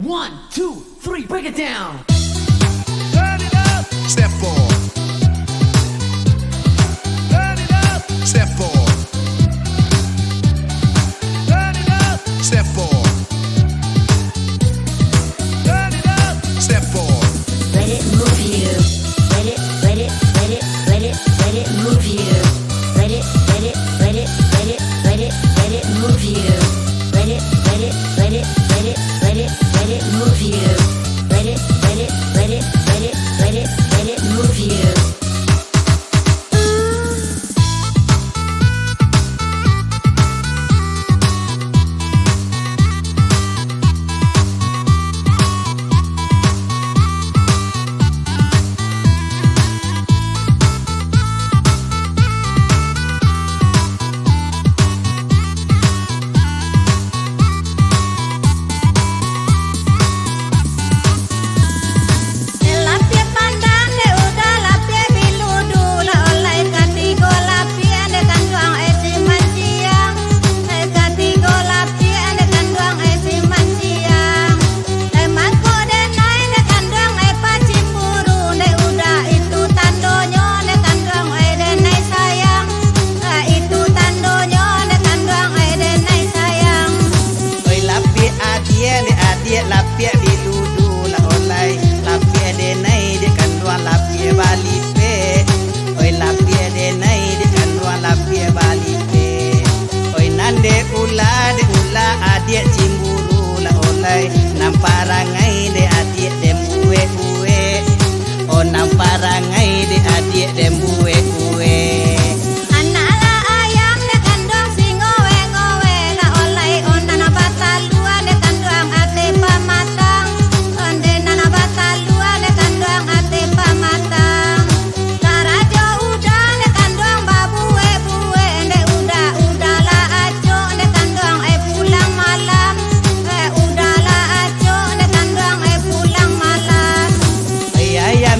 1, 2, 3, break it down. Turn it up. Step forward. Turn it up. Step forward. Turn it up. Step forward. Turn it up. Step forward. Let it move you. Let it, let it, let it, let it, let it move you. Let it, let it, let it, let it, let it, let it move you. Let it, let it, let it, let it, let it, let it move you. Let it, let it, let it, let it, let it, let it move you. Lapia biludu la olai lapia de nai de kanduan lapia bali pe oi lapia de nai de kanduan lapia bali pe oi nande ula de ula adia cimburu la olai namparangai de adia de muwe uwe o namparangai de adia de muwe uwe.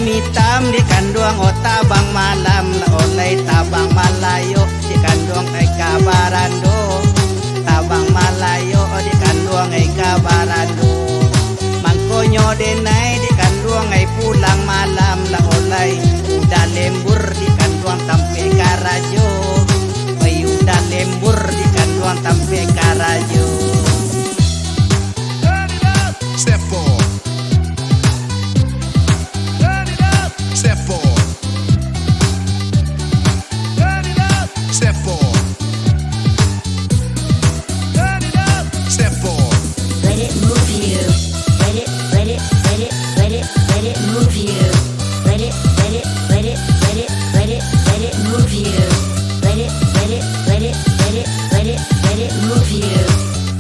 Hitam di kanduang o tabang malam la olay tabang malayo di kanduang ay kabarando tabang malayo o di kanduang ay kabarando mangkonyo denay di kanduang ay pulang malam la olay uda lembur di kanduang tampe karajo ay uda lembur di kanduang tampe karajo. Turn it up. Step forward. Turn it up. Step forward. Turn it up. Step forward. Turn it up. Step forward. Let it move you. Let it, let it, let it, let it, let it move you. Let it, let it, let it, let it, let it, let it move you. Let it, let it, let it, let it, let it, let it move you.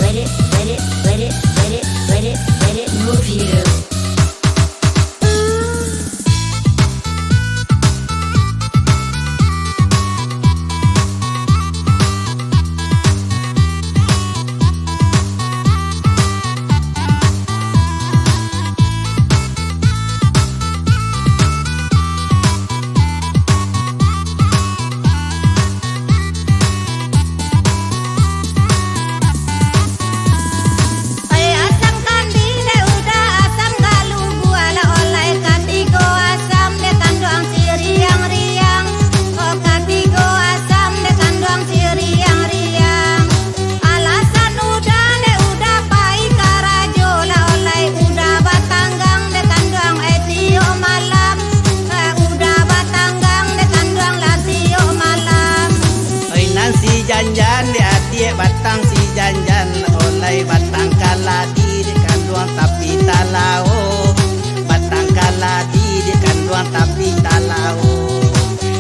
Let it, let it, let it, let it, let it, let it move you. Janjan di atie batang si janjan olay batang kaladi di kanduang tapi talao batang kaladi di kanduang tapi talao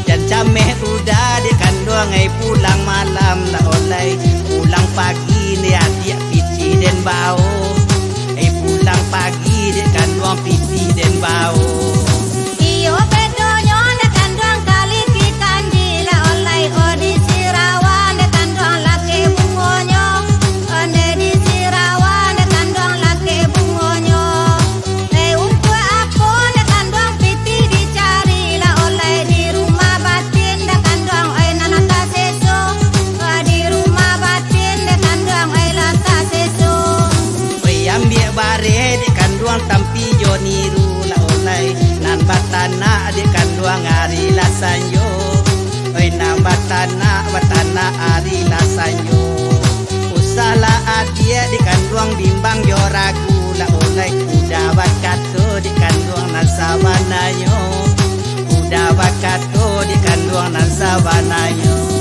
dan cameh udah di kanduang ay pulang malam la olay pulang pagi di atie piti den bau ay pulang pagi di kanduang piti den bau. Iyo bedonyo di kanduang kali kikanji la olay odisi bare di kanduang tampi jo niru la olay nan batana di kanduang ari lasanyo oi nan batana ari lasanyo usala adia di kanduang bimbang yo ragu la olay udah wakato di kanduang nan sabanayo udah wakato di kanduang nan sabanayo